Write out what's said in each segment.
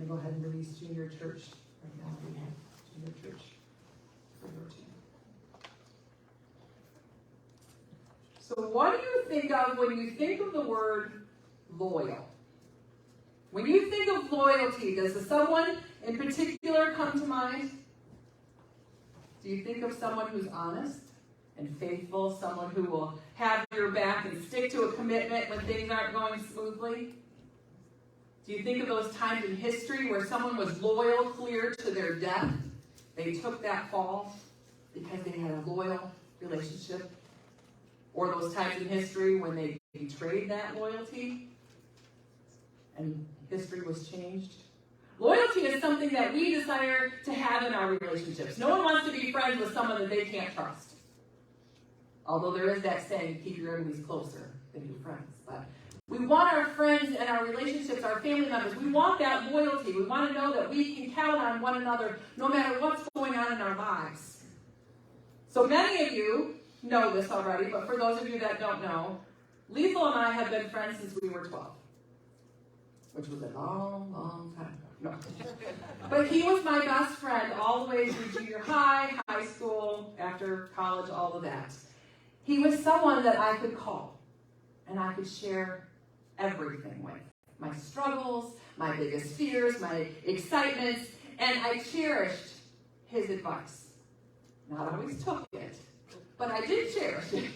going to go ahead and release junior church right now. We have junior church for your team. So what do you think of when you think of the word loyal? When you think of loyalty, does someone in particular come to mind? Do you think of someone who's honest and faithful, someone who will have your back and stick to a commitment when things aren't going smoothly? Do you think of those times in history where someone was loyal clear to their death? They took that fall because they had a loyal relationship? Or those times in history when they betrayed that loyalty and history was changed? Loyalty is something that we desire to have in our relationships. No one wants to be friends with someone that they can't trust. Although there is that saying, keep your enemies closer than your friends. But we want our friends and our relationships, our family members, we want that loyalty. We want to know that we can count on one another no matter what's going on in our lives. So many of you know this already, but for those of you that don't know, Lethal and I have been friends since we were 12. Which was a long, long time ago. No. But he was my best friend all the way through junior high, high school, after college, all of that. He was someone that I could call and I could share everything with. My struggles, my biggest fears, my excitements, and I cherished his advice. Not always took it, but I did cherish it.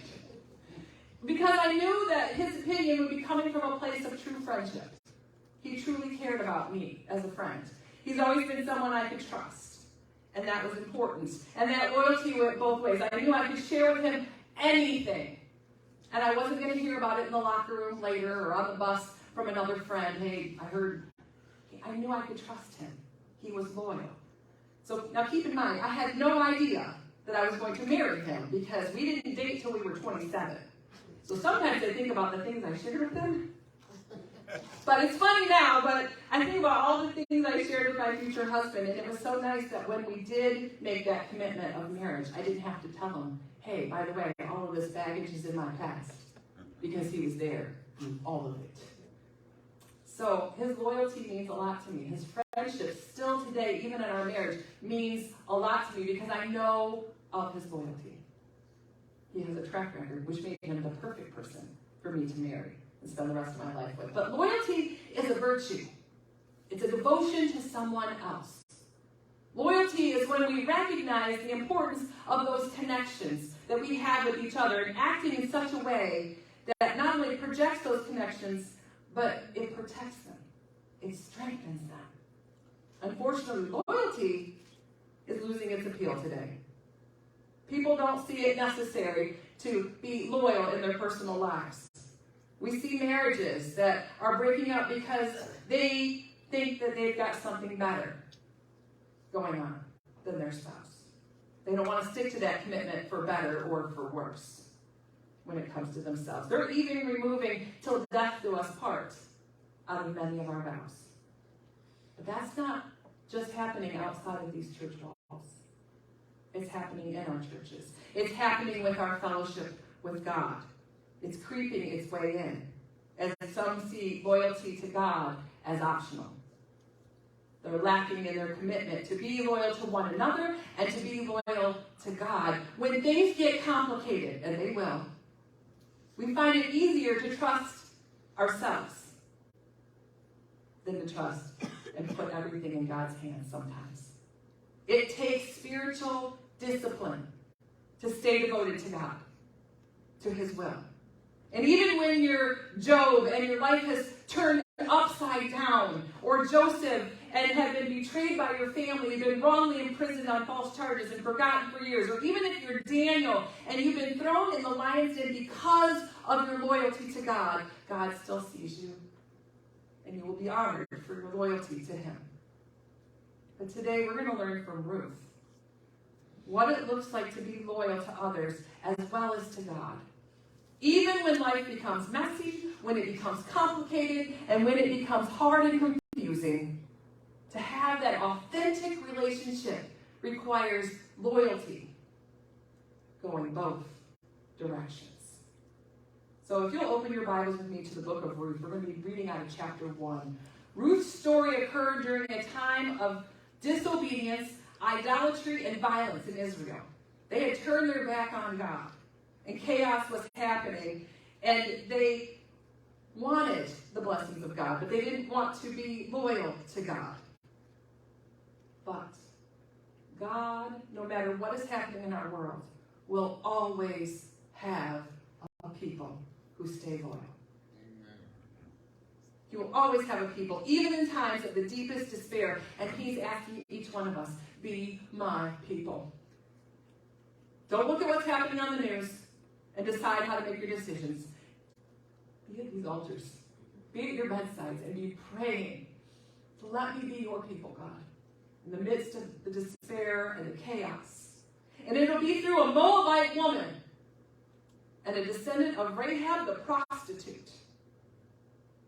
Because I knew that his opinion would be coming from a place of true friendship. He truly cared about me as a friend. He's always been someone I could trust. And that was important. And that loyalty went both ways. I knew I could share with him anything. And I wasn't going to hear about it in the locker room later or on the bus from another friend. Hey, I knew I could trust him. He was loyal. So now keep in mind, I had no idea that I was going to marry him because we didn't date till we were 27. So sometimes I think about the things I shared with him. But it's funny now, but I think about all the things I shared with my future husband, and it was so nice that when we did make that commitment of marriage, I didn't have to tell him, hey, by the way, all of this baggage is in my past, because he was there through all of it. So his loyalty means a lot to me. His friendship still today, even in our marriage, means a lot to me because I know of his loyalty. He has a track record, which made him the perfect person for me to marry and spend the rest of my life with. But loyalty is a virtue. It's a devotion to someone else. Loyalty is when we recognize the importance of those connections that we have with each other and acting in such a way that not only projects those connections, but it protects them. It strengthens them. Unfortunately, loyalty is losing its appeal today. People don't see it necessary to be loyal in their personal lives. We see marriages that are breaking up because they think that they've got something better going on than their spouse. They don't want to stick to that commitment for better or for worse when it comes to themselves. They're even removing till death do us part out of many of our vows. But that's not just happening outside of these church walls. It's happening in our churches. It's happening with our fellowship with God. It's creeping its way in, as some see loyalty to God as optional. They're lacking in their commitment to be loyal to one another and to be loyal to God. When things get complicated, and they will, we find it easier to trust ourselves than to trust and put everything in God's hands sometimes. It takes spiritual discipline to stay devoted to God, to his will. And even when you're Job and your life has turned upside down, or Joseph and have been betrayed by your family, you've been wrongly imprisoned on false charges and forgotten for years, or even if you're Daniel and you've been thrown in the lion's den because of your loyalty to God, God still sees you and you will be honored for your loyalty to him. But today we're going to learn from Ruth what it looks like to be loyal to others as well as to God. Even when life becomes messy, when it becomes complicated, and when it becomes hard and confusing, to have that authentic relationship requires loyalty going both directions. So if you'll open your Bibles with me to the book of Ruth, we're going to be reading out of chapter 1. Ruth's story occurred during a time of disobedience, idolatry, and violence in Israel. They had turned their back on God, and chaos was happening, and they wanted the blessings of God, but they didn't want to be loyal to God. But God, no matter what is happening in our world, will always have a people who stay loyal. He will always have a people, even in times of the deepest despair. And he's asking each one of us, be my people. Don't look at what's happening on the news and decide how to make your decisions. Be at these altars. Be at your bedsides and be praying. To let me be your people, God, in the midst of the despair and the chaos. And it'll be through a Moabite woman and a descendant of Rahab the prostitute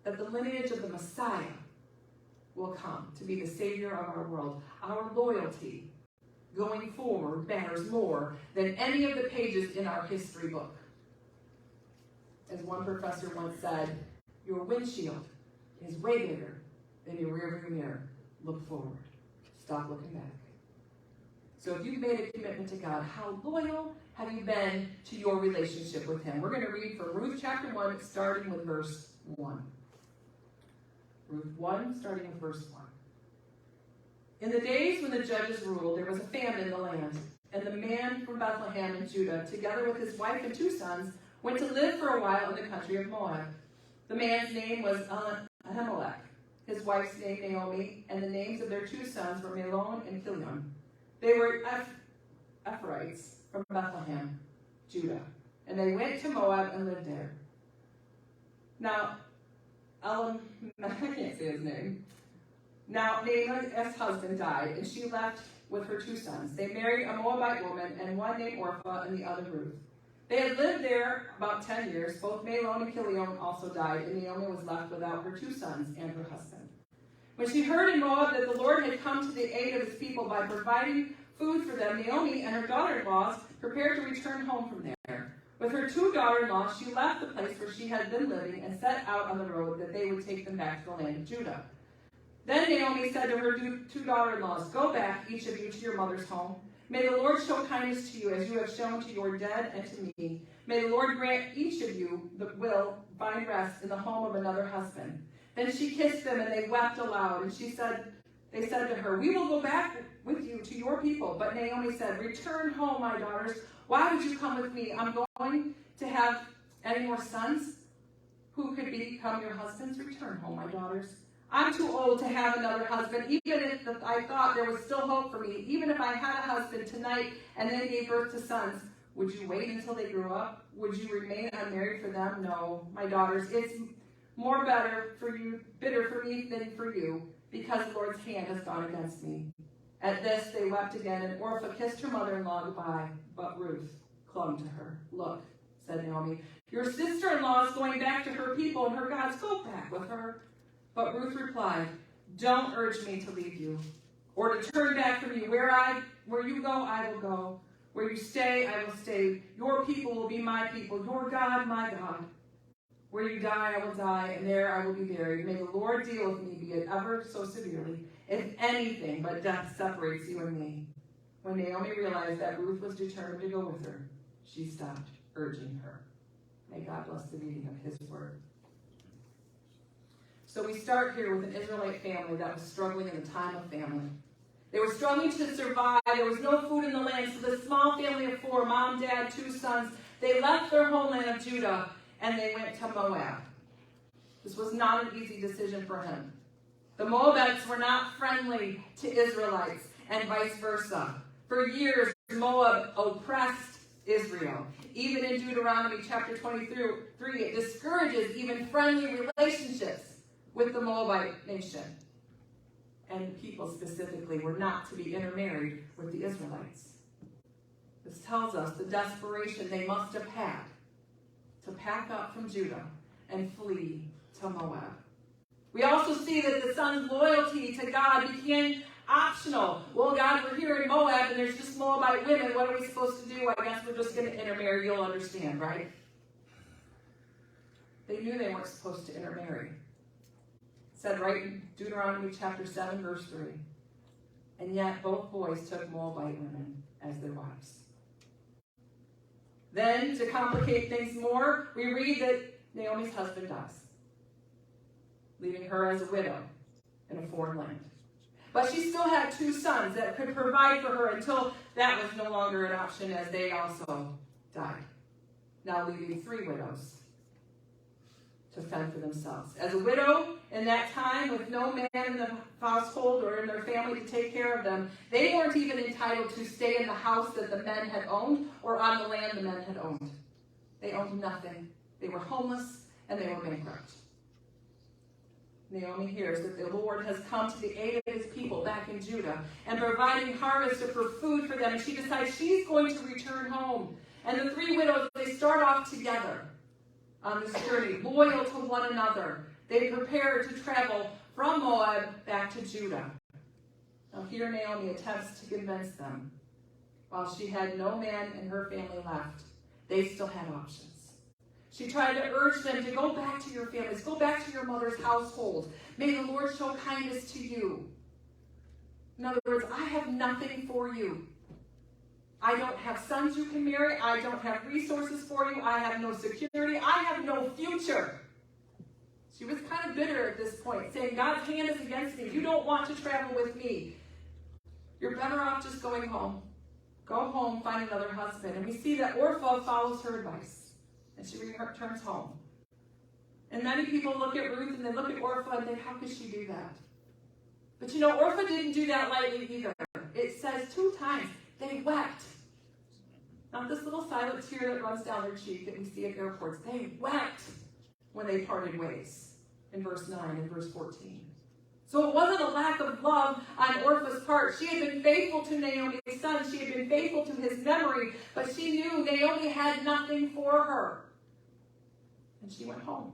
that the lineage of the Messiah will come to be the Savior of our world. Our loyalty going forward matters more than any of the pages in our history book. As one professor once said, your windshield is way bigger than your rearview mirror. Look forward. Stop looking back. So if you've made a commitment to God, how loyal have you been to your relationship with him? We're going to read from Ruth chapter 1, starting with verse 1. Ruth 1, starting with verse 1. In the days when the judges ruled, there was a famine in the land, and the man from Bethlehem in Judah, together with his wife and 2 sons, went to live for a while in the country of Moab. The man's name was Ahimelech, his wife's name Naomi, and the names of their 2 sons were Mahlon and Chilion. They were Ephraimites from Bethlehem, Judah, and they went to Moab and lived there. Now, I can't say his name. Now, Naomi's husband died, and she left with her 2 sons. They married a Moabite woman, and one named Orpah and the other Ruth. They had lived there about 10 years. Both Mahlon and Chilion also died, and Naomi was left without her 2 sons and her husband. When she heard in Moab that the Lord had come to the aid of his people by providing food for them, Naomi and her daughter-in-laws prepared to return home from there. With her 2 daughters-in-law, she left the place where she had been living and set out on the road that they would take them back to the land of Judah. Then Naomi said to her 2 daughters-in-laws, go back, each of you, to your mother's home. May the Lord show kindness to you as you have shown to your dead and to me. May the Lord grant each of you that will find rest in the home of another husband. Then she kissed them, and they wept aloud. And they said to her, we will go back with you to your people. But Naomi said, return home, my daughters. Why would you come with me? I'm going to have any more sons who could become your husbands. Return home, my daughters. I'm too old to have another husband, even if I thought there was still hope for me. Even if I had a husband tonight and then gave birth to sons, would you wait until they grew up? Would you remain unmarried for them? No, my daughters, it's more bitter for me than for you, because the Lord's hand has gone against me. At this they wept again, and Orpah kissed her mother-in-law goodbye, but Ruth clung to her. Look, said Naomi, your sister-in-law is going back to her people and her gods. Go back with her. But Ruth replied, don't urge me to leave you, or to turn back from you. Where you go, I will go. Where you stay, I will stay. Your people will be my people, your God, my God. Where you die, I will die, and there I will be buried. May the Lord deal with me, be it ever so severely, if anything but death separates you and me. When Naomi realized that Ruth was determined to go with her, she stopped urging her. May God bless the reading of his word. So we start here with an Israelite family that was struggling in the time of famine. They were struggling to survive. There was no food in the land. So this small family of 4, mom, dad, 2 sons, they left their homeland of Judah and they went to Moab. This was not an easy decision for him. The Moabites were not friendly to Israelites and vice versa. For years, Moab oppressed Israel. Even in Deuteronomy chapter 23, it discourages even friendly relationships with the Moabite nation. And people specifically were not to be intermarried with the Israelites. This tells us the desperation they must have had to pack up from Judah and flee to Moab. We also see that the son's loyalty to God became optional. Well, God, we're here in Moab and there's just Moabite women. What are we supposed to do? I guess we're just going to intermarry. You'll understand, right? They knew they weren't supposed to intermarry. said right in Deuteronomy chapter 7, verse 3. And yet both boys took Moabite women as their wives. Then, to complicate things more, we read that Naomi's husband dies, leaving her as a widow in a foreign land. But she still had 2 sons that could provide for her until that was no longer an option, as they also died, now leaving 3 widows to fend for themselves. As a widow in that time, with no man in the household or in their family to take care of them, they weren't even entitled to stay in the house that the men had owned or on the land the men had owned. They owned nothing. They were homeless and they were bankrupt. Naomi hears that the Lord has come to the aid of his people back in Judah and providing harvest for food for them. And she decides she's going to return home. And the 3 widows, they start off together on this journey, loyal to one another. They prepare to travel from Moab back to Judah. Now here Naomi attempts to convince them. While she had no man in her family left, they still had options. She tried to urge them to go back to your families, go back to your mother's household. May the Lord show kindness to you. In other words, I have nothing for you. I don't have sons you can marry. I don't have resources for you. I have no security. I have no future. She was kind of bitter at this point, saying, God's hand is against me. You don't want to travel with me. You're better off just going home. Go home, find another husband. And we see that Orpah follows her advice. And she returns home. And many people look at Ruth and they look at Orpah and think, how could she do that? But you know, Orpah didn't do that lightly either. It says 2 times, they wept. Not this little silent tear that runs down their cheek that we see at airports. They wept when they parted ways in verse 9 and verse 14. So it wasn't a lack of love on Orpah's part. She had been faithful to Naomi's son. She had been faithful to his memory. But she knew Naomi had nothing for her. And she went home.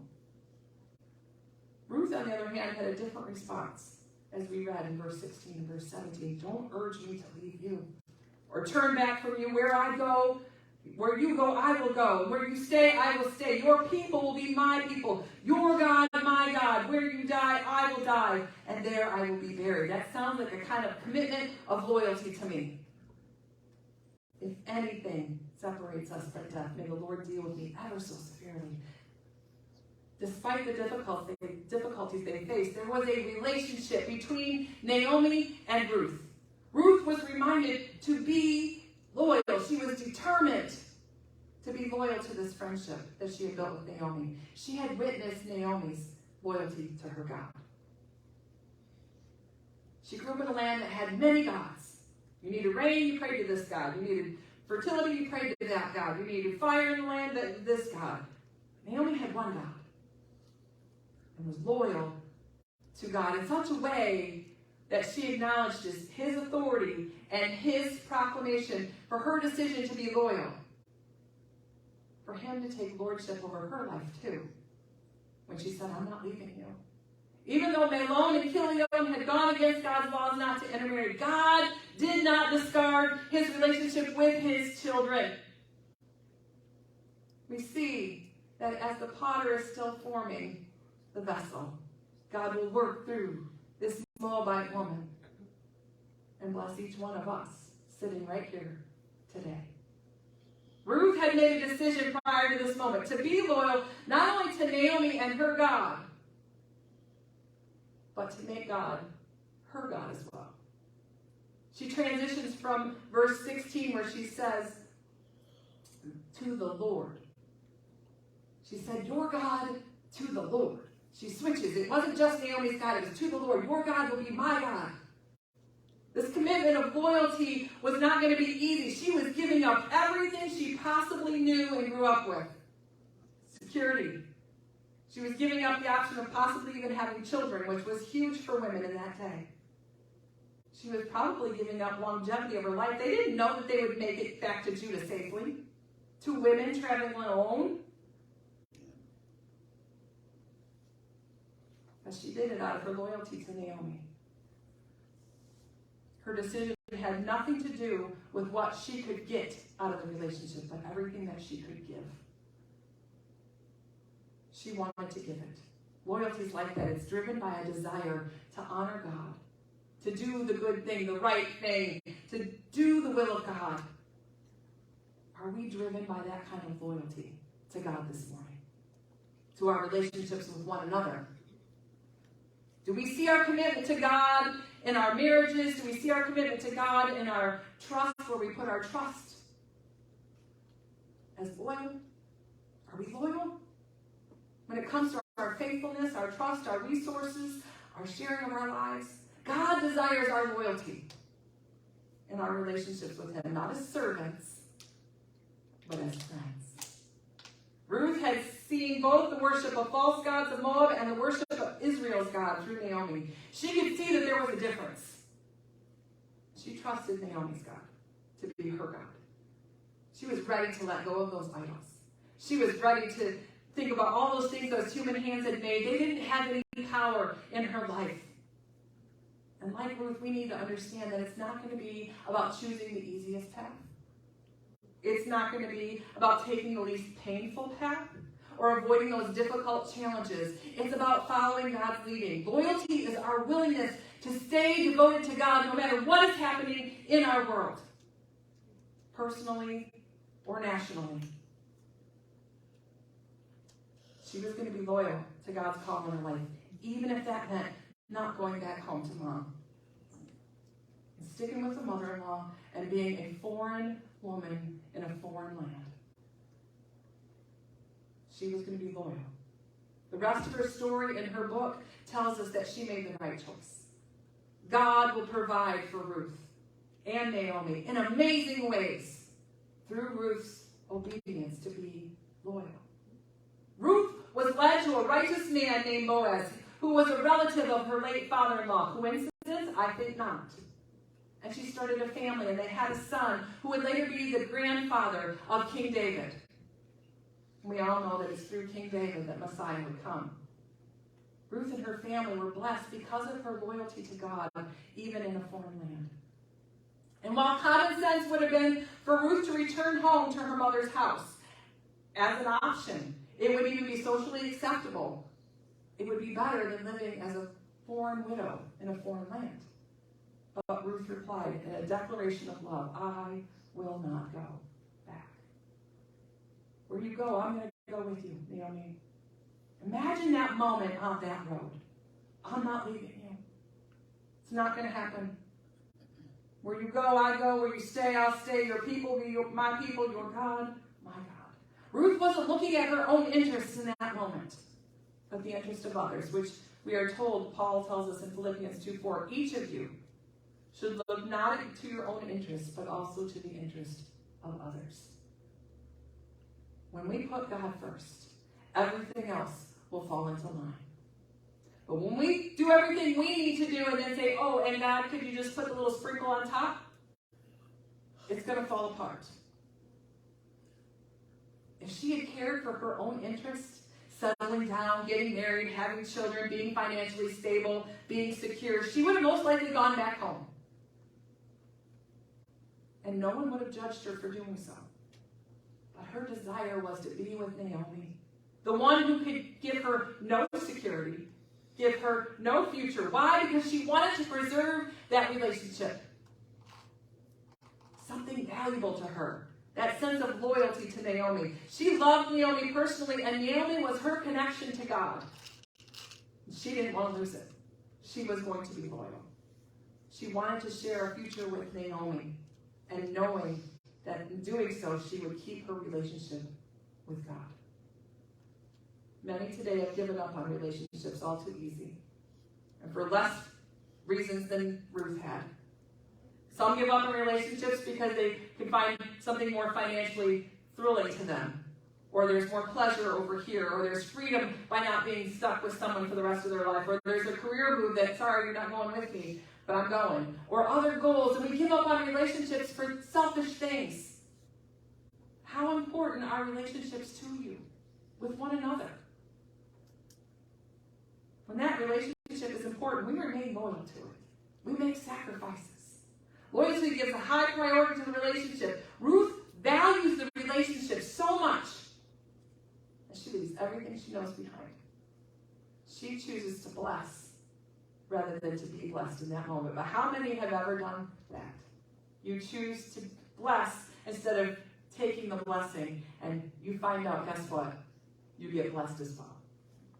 Ruth, on the other hand, had a different response, as we read in verse 16 and verse 17. Don't urge me to leave you, or turn back from you. Where I go, where you go, I will go. Where you stay, I will stay. Your people will be my people. Your God, my God. Where you die, I will die. And there I will be buried. That sounds like a kind of commitment of loyalty to me. If anything separates us from death, may the Lord deal with me ever so severely. Despite the difficulties they faced, there was a relationship between Naomi and Ruth. Ruth was reminded to be loyal. She was determined to be loyal to this friendship that she had built with Naomi. She had witnessed Naomi's loyalty to her God. She grew up in a land that had many gods. You needed rain, you prayed to this God. You needed fertility, you prayed to that God. You needed fire in the land, this God. Naomi had one God and was loyal to God in such a way that she acknowledged his authority and his proclamation for her decision to be loyal. For him to take lordship over her life too. When she said, I'm not leaving you. Even though Mahlon and Chilion had gone against God's laws not to intermarry, God did not discard his relationship with his children. We see that as the potter is still forming the vessel, God will work through this Moabite woman and bless each one of us sitting right here today. Ruth had made a decision prior to this moment to be loyal not only to Naomi and her God, but to make God her God as well. She transitions from verse 16 where she says, to the Lord. She said, your God to the Lord. She switches. It wasn't just Naomi's God, it was to the Lord. Your God will be my God. This commitment of loyalty was not going to be easy. She was giving up everything she possibly knew and grew up with. Security. She was giving up the option of possibly even having children, which was huge for women in that day. She was probably giving up longevity of her life. They didn't know that they would make it back to Judah safely. 2 women traveling alone. But she did it out of her loyalty to Naomi. Her decision had nothing to do with what she could get out of the relationship, but everything that she could give. She wanted to give it. Loyalty is like that. It's driven by a desire to honor God, to do the good thing, the right thing, to do the will of God. Are we driven by that kind of loyalty to God this morning? To our relationships with one another? Do we see our commitment to God in our marriages? Do we see our commitment to God in our trust, where we put our trust as loyal? Are we loyal? When it comes to our faithfulness, our trust, our resources, our sharing of our lives, God desires our loyalty in our relationships with Him, not as servants, but as friends. Ruth had seen both the worship of false gods of Moab and the worship of Israel's God through Naomi. She could see that there was a difference. She trusted Naomi's God to be her God. She was ready to let go of those idols. She was ready to think about all those things those human hands had made. They didn't have any power in her life. And like Ruth, we need to understand that it's not going to be about choosing the easiest path. It's not going to be about taking the least painful path or avoiding those difficult challenges. It's about following God's leading. Loyalty is our willingness to stay devoted to God no matter what is happening in our world, personally or nationally. She was going to be loyal to God's call in her life, even if that meant not going back home to mom. And sticking with the mother-in-law and being a foreign woman in a foreign land. She was going to be loyal. The rest of her story in her book tells us that she made the right choice. God will provide for Ruth and Naomi in amazing ways through Ruth's obedience to be loyal. Ruth was led to a righteous man named Boaz, who was a relative of her late father-in-law. Coincidence? I think not. And she started a family, and they had a son who would later be the grandfather of King David. We all know that it's through King David that Messiah would come. Ruth and her family were blessed because of her loyalty to God, even in a foreign land. And while common sense would have been for Ruth to return home to her mother's house as an option, it would even be socially acceptable. It would be better than living as a foreign widow in a foreign land. But Ruth replied in a declaration of love, I will not go back. Where you go, I'm going to go with you, Naomi. Imagine that moment on that road. I'm not leaving you. It's not going to happen. Where you go, I go. Where you stay, I'll stay. Your people be my people. Your God, my God. Ruth wasn't looking at her own interests in that moment, but the interest of others, which we are told, Paul tells us in Philippians 2:4, each of you should look not to your own interests, but also to the interest of others. When we put God first, everything else will fall into line. But when we do everything we need to do and then say, oh, and God, could you just put the little sprinkle on top? It's going to fall apart. If she had cared for her own interests, settling down, getting married, having children, being financially stable, being secure, she would have most likely gone back home. And no one would have judged her for doing so. But her desire was to be with Naomi, the one who could give her no security, give her no future. Why? Because she wanted to preserve that relationship. Something valuable to her. That sense of loyalty to Naomi. She loved Naomi personally, and Naomi was her connection to God. She didn't want to lose it. She was going to be loyal. She wanted to share a future with Naomi, and knowing that in doing so, she would keep her relationship with God. Many today have given up on relationships all too easy, and for less reasons than Ruth had. Some give up on relationships because they can find something more financially thrilling to them, or there's more pleasure over here, or there's freedom by not being stuck with someone for the rest of their life, or there's a career move that, sorry, you're not going with me, but I'm going, or other goals, and we give up on relationships for selfish things. How important are relationships to you with one another? When that relationship is important, we remain loyal to it. We make sacrifices. Loyalty gives a high priority to the relationship. Ruth values the relationship so much that she leaves everything she knows behind. She chooses to bless rather than to be blessed in that moment. But how many have ever done that? You choose to bless instead of taking the blessing, and you find out, guess what? You get blessed as well.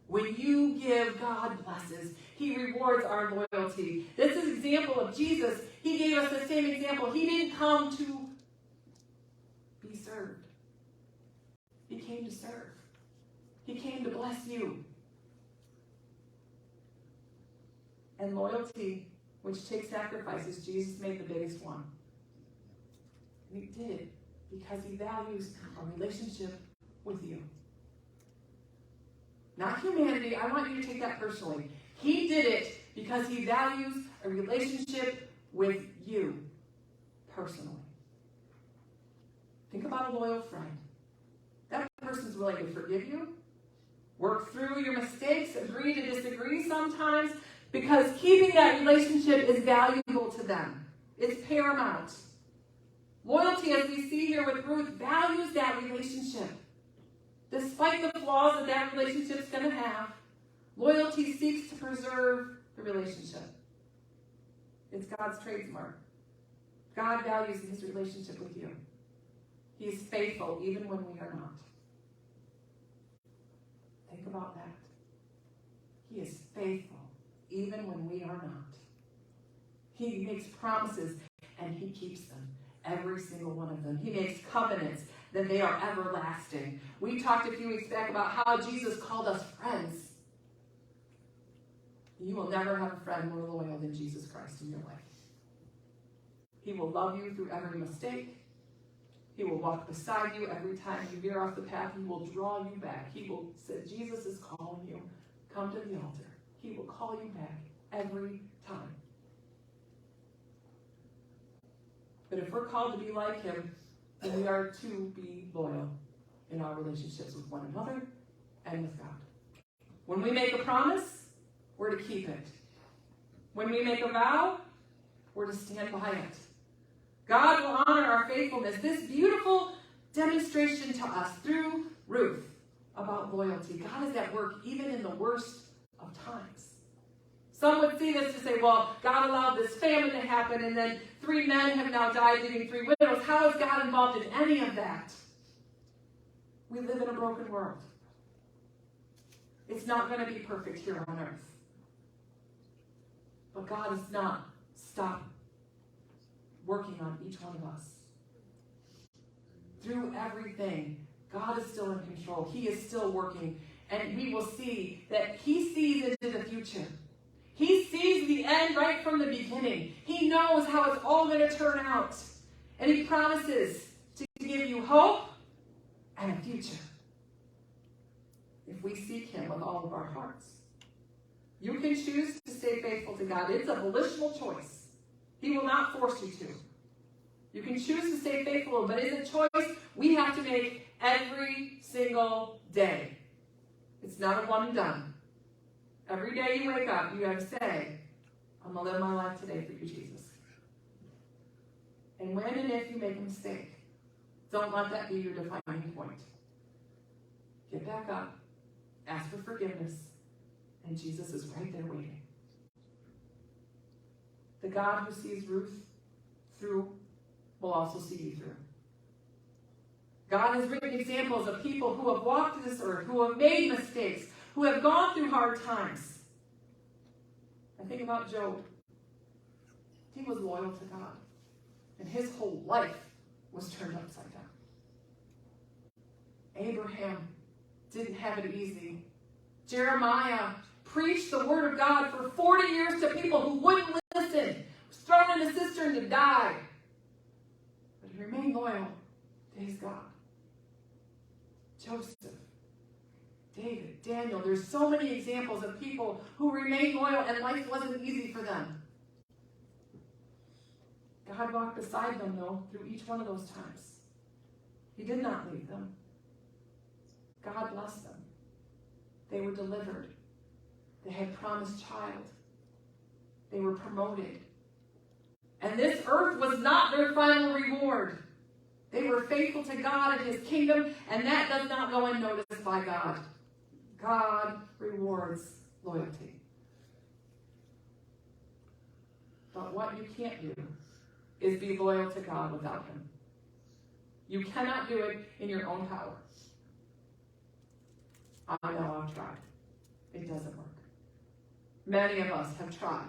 When you give, God blesses. He rewards our loyalty. This is an example of Jesus. He gave us the same example. He didn't come to be served. He came to serve. He came to bless you. And loyalty, which takes sacrifices, Jesus made the biggest one. And he did it because he values a relationship with you. Not humanity. I want you to take that personally. He did it because he values a relationship with you personally. Think about a loyal friend. That person's willing to forgive you, work through your mistakes, agree to disagree sometimes, because keeping that relationship is valuable to them. It's paramount. Loyalty, as we see here with Ruth, values that relationship. Despite the flaws that relationship's going to have, loyalty seeks to preserve the relationship. It's God's trademark. God values his relationship with you. He is faithful even when we are not. Think about that. He is faithful even when we are not. He makes promises and he keeps them. Every single one of them. He makes covenants that they are everlasting. We talked a few weeks back about how Jesus called us friends. You will never have a friend more loyal than Jesus Christ in your life. He will love you through every mistake. He will walk beside you every time you veer off the path. He will draw you back. He will say, Jesus is calling you. Come to the altar. He will call you back every time. But if we're called to be like him, then we are to be loyal in our relationships with one another and with God. When we make a promise, we're to keep it. When we make a vow, we're to stand by it. God will honor our faithfulness. This beautiful demonstration to us through Ruth about loyalty. God is at work even in the worst of times. Some would see this to say, well, God allowed this famine to happen, and then 3 men have now died, leaving 3 widows. How is God involved in any of that? We live in a broken world. It's not going to be perfect here on earth. But God has not stopped working on each one of us. Through everything, God is still in control. He is still working. And we will see that he sees into the future. He sees the end right from the beginning. He knows how it's all going to turn out. And he promises to give you hope and a future. If we seek him with all of our hearts. You can choose to stay faithful to God. It's a volitional choice. He will not force you to. You can choose to stay faithful, but it's a choice we have to make every single day. It's not a one and done. Every day you wake up, you have to say, I'm going to live my life today for you, Jesus. And when and if you make a mistake, don't let that be your defining point. Get back up, ask for forgiveness, and Jesus is right there waiting. The God who sees Ruth through will also see you through. God has written examples of people who have walked this earth, who have made mistakes, who have gone through hard times. I think about Job. He was loyal to God, and his whole life was turned upside down. Abraham didn't have it easy. Jeremiah preached the word of God for 40 years to people who wouldn't listen. Was thrown in a cistern to die. But he remained loyal to his God. Joseph, David, Daniel. There's so many examples of people who remained loyal and life wasn't easy for them. God walked beside them, though, through each one of those times. He did not leave them. God blessed them. They were delivered. They had promised child. They were promoted. And this earth was not their final reward. They were faithful to God and his kingdom, and that does not go unnoticed by God. God rewards loyalty. But what you can't do is be loyal to God without him. You cannot do it in your own power. I know I've tried. It doesn't work. Many of us have tried.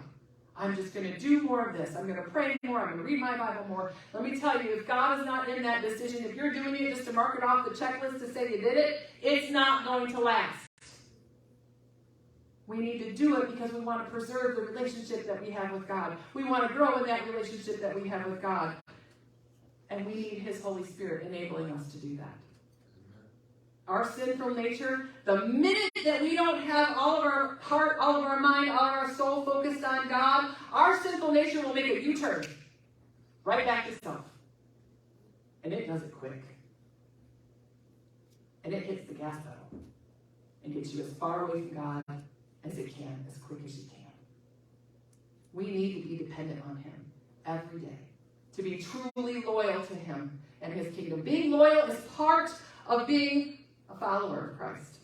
I'm just going to do more of this. I'm going to pray more. I'm going to read my Bible more. Let me tell you, if God is not in that decision, if you're doing it just to mark it off the checklist to say you did it, it's not going to last. We need to do it because we want to preserve the relationship that we have with God. We want to grow in that relationship that we have with God. And we need his Holy Spirit enabling us to do that. Our sinful nature, the minute that we don't have all of our heart, all of our mind, all of our soul focused on God, our sinful nature will make a U-turn right back to self. And it does it quick. And it hits the gas pedal and gets you as far away from God as it can, as quick as you can. We need to be dependent on him every day, to be truly loyal to him and his kingdom. Being loyal is part of being a follower of Christ.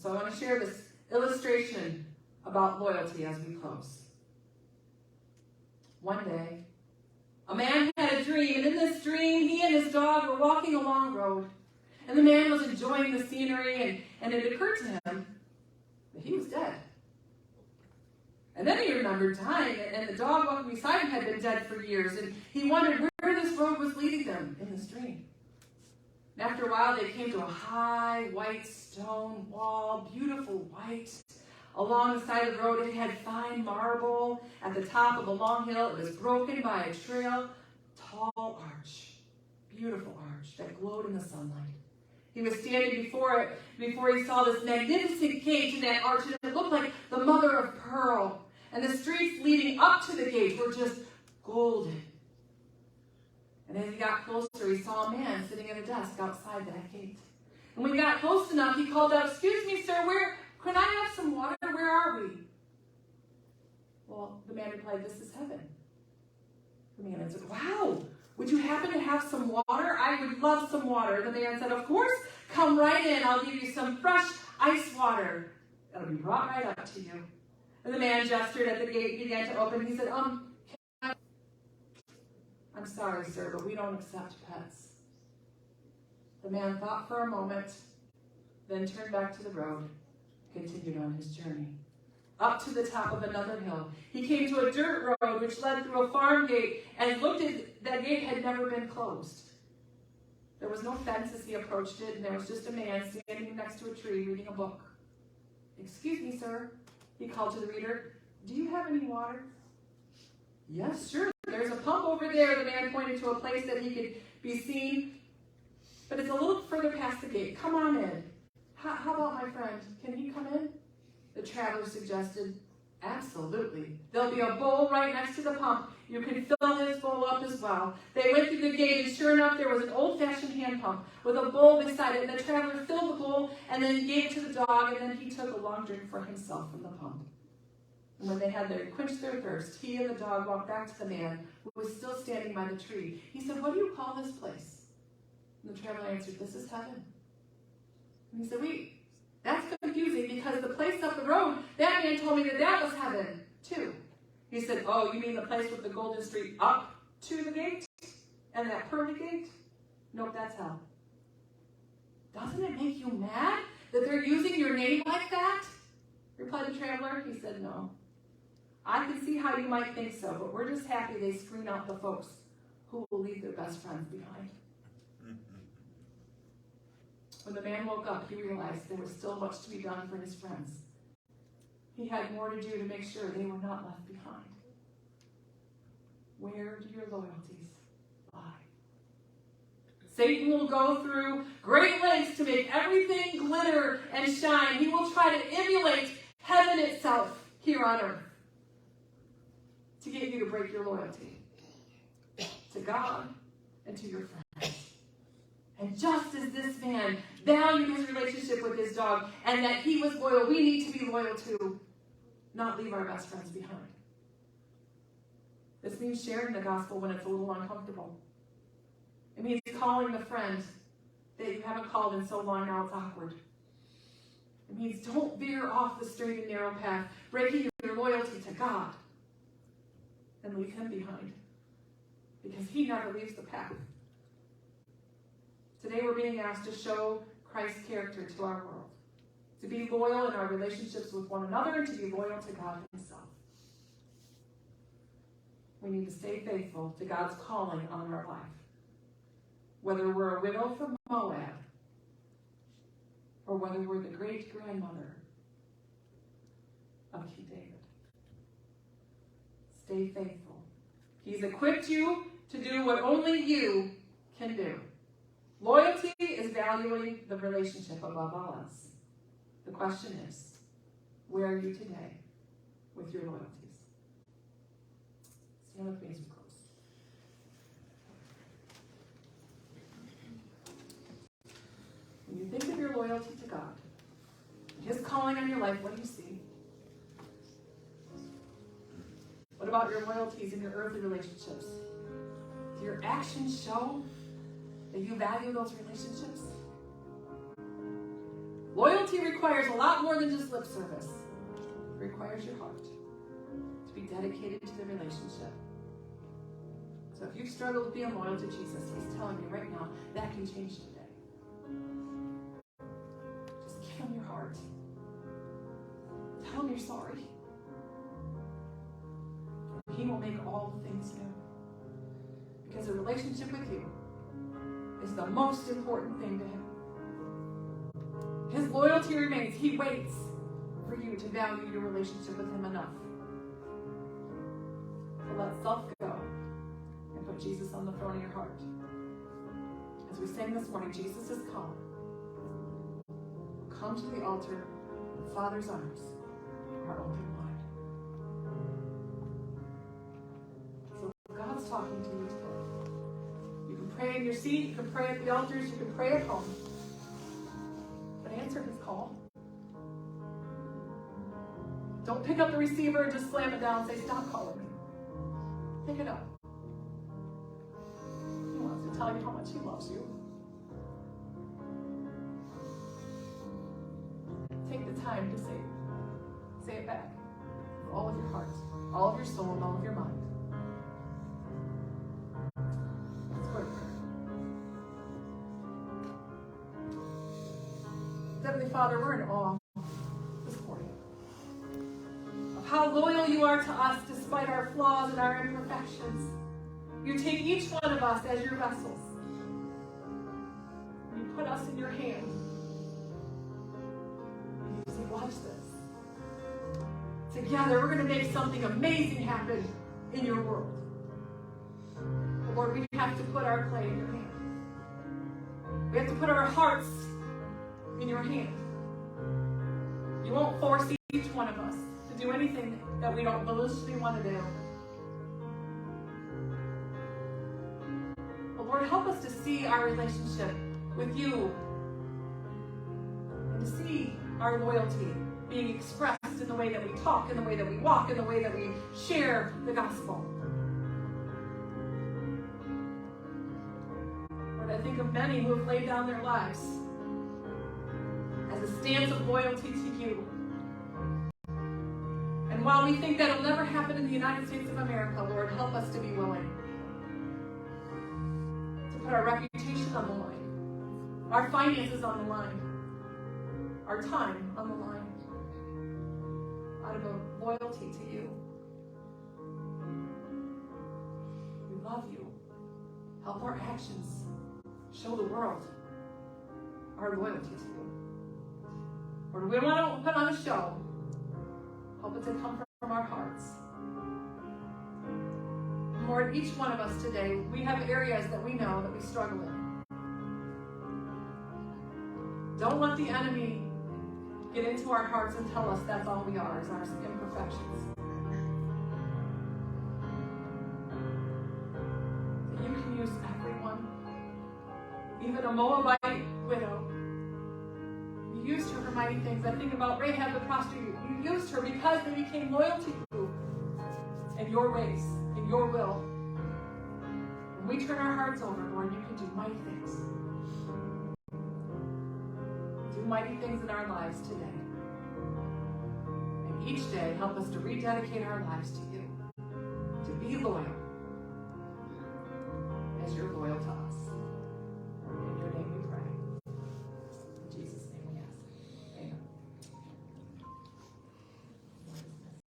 So I want to share this illustration about loyalty as we close. One day, a man had a dream, and in this dream, he and his dog were walking along the road. And the man was enjoying the scenery, and it occurred to him that he was dead. And then he remembered dying, and the dog walking beside him had been dead for years, and he wondered where this road was leading them in this dream. And after a while, they came to a high, white stone wall, beautiful white. Along the side of the road, it had fine marble. At the top of a long hill, it was broken by a trail, tall arch, beautiful arch that glowed in the sunlight. He was standing before it, before he saw this magnificent gate in that arch, and it looked like the mother of pearl. And the streets leading up to the gate were just golden. And as he got closer, he saw a man sitting at a desk outside that gate. And when he got close enough, he called out, "Excuse me, sir, can I have some water? Where are we?" Well, the man replied, "This is heaven." The man answered, "Wow, would you happen to have some water? I would love some water." The man said, "Of course, come right in. I'll give you some fresh ice water. It'll be brought right up to you." And the man gestured at the gate and began to open. He said, "I'm sorry, sir, but we don't accept pets." The man thought for a moment, then turned back to the road, continued on his journey. Up to the top of another hill, he came to a dirt road which led through a farm gate, and looked at that gate had never been closed. There was no fence as he approached it, and there was just a man standing next to a tree reading a book. "Excuse me, sir," he called to the reader, "do you have any water?" "Yes, sure. There's a pump over there." The man pointed to a place that he could be seen, "but it's a little further past the gate. Come on in." How about my friend? Can he come in?" The traveler suggested. "Absolutely. There'll be a bowl right next to the pump. You can fill his bowl up as well." They went through the gate, and sure enough, there was an old-fashioned hand pump with a bowl beside it. And the traveler filled the bowl and then gave it to the dog, and then he took a long drink for himself from the pump. And when they had quenched their thirst, he and the dog walked back to the man who was still standing by the tree. He said, "What do you call this place?" And the traveler answered, "This is heaven." And he said, "Wait, that's confusing because the place up the road, that man told me that was heaven too." He said, "Oh, you mean the place with the golden street up to the gate and that pearly gate? Nope, that's hell." "Doesn't it make you mad that they're using your name like that?" replied the traveler. He said, "No. I can see how you might think so, but we're just happy they screen out the folks who will leave their best friends behind." When the man woke up, he realized there was still much to be done for his friends. He had more to do to make sure they were not left behind. Where do your loyalties lie? Satan will go through great lengths to make everything glitter and shine. He will try to emulate heaven itself here on earth to get you to break your loyalty to God and to your friends. And just as this man valued his relationship with his dog and that he was loyal, we need to be loyal to, not leave our best friends behind. This means sharing the gospel when it's a little uncomfortable. It means calling the friend that you haven't called in so long now it's awkward. It means don't veer off the straight and narrow path, breaking your loyalty to God and leave him behind, because he never leaves the path. Today we're being asked to show Christ's character to our world, to be loyal in our relationships with one another, and to be loyal to God himself. We need to stay faithful to God's calling on our life. Whether we're a widow from Moab, or whether we're the great-grandmother of King David. Stay faithful. He's equipped you to do what only you can do. Loyalty is valuing the relationship above all else. The question is, where are you today with your loyalties? Stand with me as we close. When you think of your loyalty to God, his calling on your life, what do you see? What about your loyalties in your earthly relationships? Do your actions show that you value those relationships? Loyalty requires a lot more than just lip service. It requires your heart to be dedicated to the relationship. So if you've struggled with being loyal to Jesus, he's telling you right now, that can change today. Just give him your heart. Tell him you're sorry. He will make all things new. Because a relationship with you is the most important thing to him. His loyalty remains. He waits for you to value your relationship with him enough. So let self go and put Jesus on the throne of your heart. As we sang this morning, Jesus is calling. Come to the altar. The Father's arms are open wide. So God's talking to you today. You can pray in your seat. You can pray at the altars. You can pray at home. But answer his call. Don't pick up the receiver and just slam it down and say, stop calling me. Pick it up. He wants to tell you how much he loves you. Take the time to say it back. With all of your heart, all of your soul, and all of your mind. Let's go to prayer. Heavenly Father, we're in awe this morning of how loyal you are to us despite our flaws and our imperfections. You take each one of us as your vessels. You put us in your hand. And you say, watch this. Together, we're going to make something amazing happen in your world. But Lord, we have to put our clay in your hand. We have to put our hearts in your hand. You won't force each one of us to do anything that we don't maliciously want to do. But Lord, help us to see our relationship with you and to see our loyalty being expressed in the way that we talk, in the way that we walk, in the way that we share the gospel. Lord, I think of many who have laid down their lives as a stance of loyalty to you. And while we think that'll never happen in the United States of America, Lord, help us to be willing to put our reputation on the line, our finances on the line, our time on the line, out of a loyalty to you. We love you. Help our actions show the world our loyalty to you. Lord, we don't want to put on a show. Help it to come from our hearts. Lord, each one of us today, we have areas that we know that we struggle in. Don't let the enemy get into our hearts and tell us that's all we are, is our imperfections. That you can use everyone, even a Moabite widow. You used her for mighty things. I think about Rahab the prostitute. You used her because they became loyal to you and your ways and your will. When we turn our hearts over, Lord, you can do mighty things. Do mighty things in our lives today. And each day, help us to rededicate our lives to you, to be loyal,